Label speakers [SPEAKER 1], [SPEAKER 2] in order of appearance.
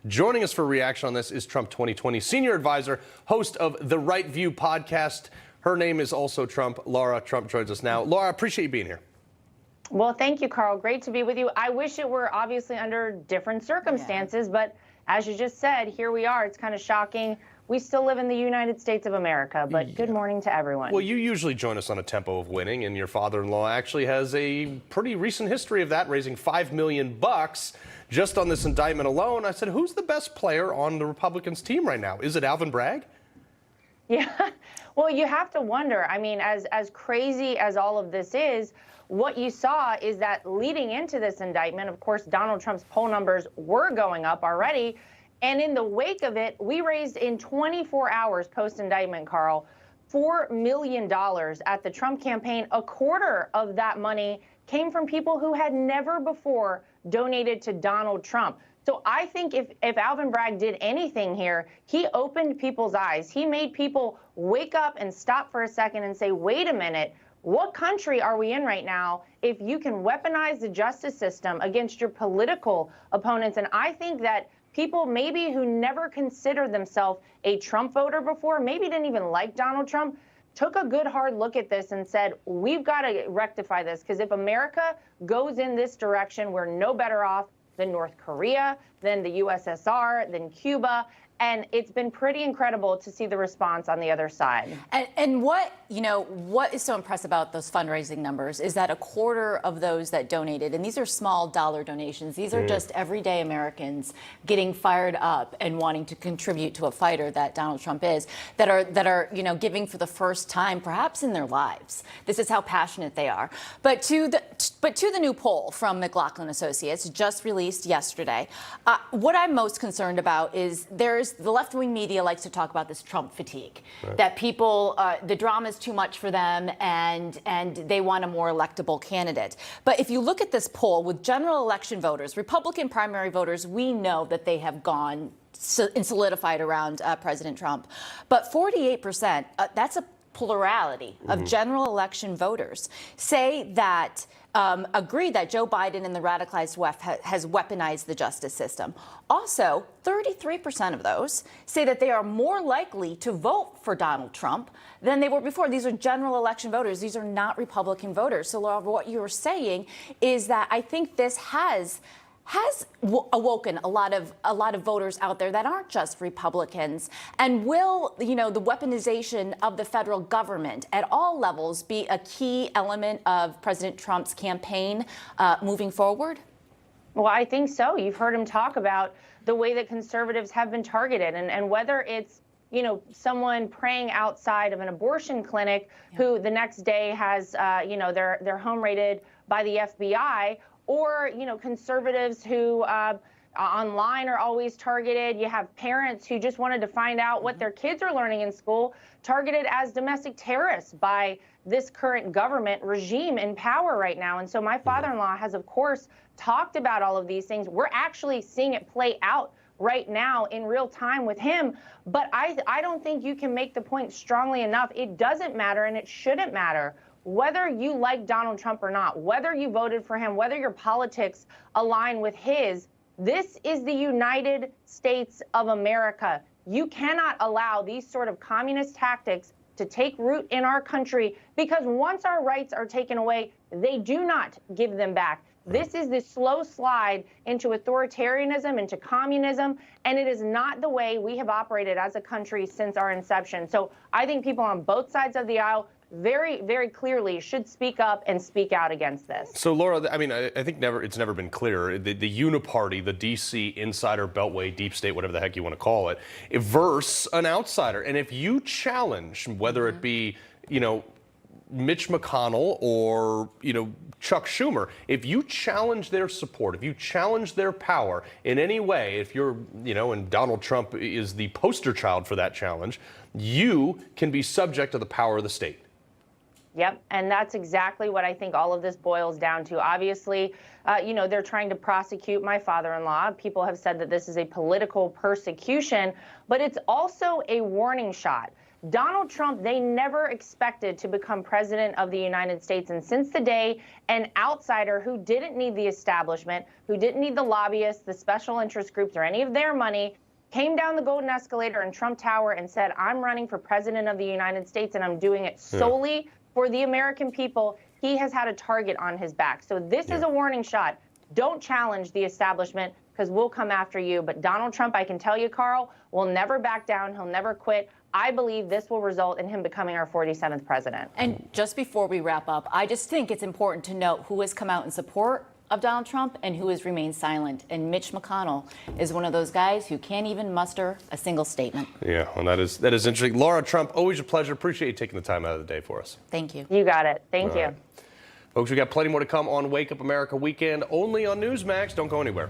[SPEAKER 1] Joining us for a reaction on this is Trump 2020 senior advisor, host of the Right View podcast. Her name is also Trump. Lara Trump joins us now. Lara, I appreciate you being here.
[SPEAKER 2] Well, thank you, Carl. Great to be with you. I wish it were obviously under different circumstances, but as you just said, here we are. It's kind of shocking. We still live in the United States of America, but good morning to everyone.
[SPEAKER 1] Well, you usually join us on a tempo of winning, and your father-in-law actually has a pretty recent history of that, raising $5 million just on this indictment alone. I said, who's the best player on the Republicans' team right now? Is it Alvin Bragg?
[SPEAKER 2] Yeah, well, you have to wonder. I mean, as crazy as all of this is, what you saw is that leading into this indictment, of course, Donald Trump's poll numbers were going up already. And in the wake of it, we raised in 24 hours post-indictment, Carl, $4 million at the Trump campaign. A quarter of that money came from people who had never before donated to Donald Trump. So I think if Alvin Bragg did anything here, he opened people's eyes. He made people wake up and stop for a second and say, wait a minute, what country are we in right now if you can weaponize the justice system against your political opponents? And I think that people maybe who never considered themselves a Trump voter before, maybe didn't even like Donald Trump, took a good hard look at this and said, we've got to rectify this, because if America goes in this direction, we're no better off than North Korea, than the USSR, than Cuba. And it's been pretty incredible to see the response on the other side.
[SPEAKER 3] And what is so impressive about those fundraising numbers is that a quarter of those that donated, and these are small dollar donations, these are just everyday Americans getting fired up and wanting to contribute to a fighter that Donald Trump is, that are giving for the first time perhaps in their lives. This is how passionate they are. But to the new poll from McLaughlin Associates, just released yesterday, what I'm most concerned about is the left-wing media likes to talk about this Trump fatigue, that people, the drama is too much for them and they want a more electable candidate. But if you look at this poll with general election voters, Republican primary voters, we know that they have gone and solidified around President Trump. But 48%, that's a plurality of general election voters, say that agree that Joe Biden and the radicalized left has weaponized the justice system. Also, 33% of those say that they are more likely to vote for Donald Trump than they were before. These are general election voters. These are not Republican voters. So, Laura, what you're saying is that I think this has awoken a lot of voters out there that aren't just Republicans. And will the weaponization of the federal government at all levels be a key element of President Trump's campaign moving forward?
[SPEAKER 2] Well, I think so. You've heard him talk about the way that conservatives have been targeted, and whether it's someone praying outside of an abortion clinic who the next day has their home raided by the FBI, or conservatives who online are always targeted. You have parents who just wanted to find out what their kids are learning in school, targeted as domestic terrorists by this current government regime in power right now. And so my father-in-law has, of course, talked about all of these things. We're actually seeing it play out right now in real time with him. But I don't think you can make the point strongly enough. It doesn't matter, and it shouldn't matter whether you like Donald Trump or not, whether you voted for him, whether your politics align with his. This is the United States of America. You cannot allow these sort of communist tactics to take root in our country, because once our rights are taken away, they do not give them back. This is the slow slide into authoritarianism, into communism, and it is not the way we have operated as a country since our inception. So I think people on both sides of the aisle very, very clearly should speak up and speak out against this.
[SPEAKER 1] So, Laura, I mean, I think it's never been clearer. The uniparty, the D.C. insider beltway, deep state, whatever the heck you want to call it, versus an outsider. And if you challenge, whether it be, Mitch McConnell or, Chuck Schumer, if you challenge their support, if you challenge their power in any way, if you're, and Donald Trump is the poster child for that challenge, you can be subject to the power of the state.
[SPEAKER 2] Yep, and that's exactly what I think all of this boils down to. Obviously, they're trying to prosecute my father-in-law. People have said that this is a political persecution, but it's also a warning shot Donald Trump, they never expected to become president of the United States. And since the day an outsider who didn't need the establishment, who didn't need the lobbyists, the special interest groups, or any of their money, came down the golden escalator in Trump Tower and said, I'm running for president of the United States, and I'm doing it solely for the American people, he has had a target on his back. So this is a warning shot. Don't challenge the establishment, because we'll come after you. But Donald Trump, I can tell you, Carl, will never back down. He'll never quit. I believe this will result in him becoming our 47th president.
[SPEAKER 3] And just before we wrap up, I just think it's important to note who has come out in support of Donald Trump and who has remained silent. And Mitch McConnell is one of those guys who can't even muster a single statement.
[SPEAKER 1] Yeah, well, that is interesting. Lara Trump, always a pleasure. Appreciate you taking the time out of the day for us.
[SPEAKER 3] Thank you.
[SPEAKER 2] You got it. Thank you.
[SPEAKER 1] Folks, we got plenty more to come on Wake Up America Weekend, only on Newsmax. Don't go anywhere.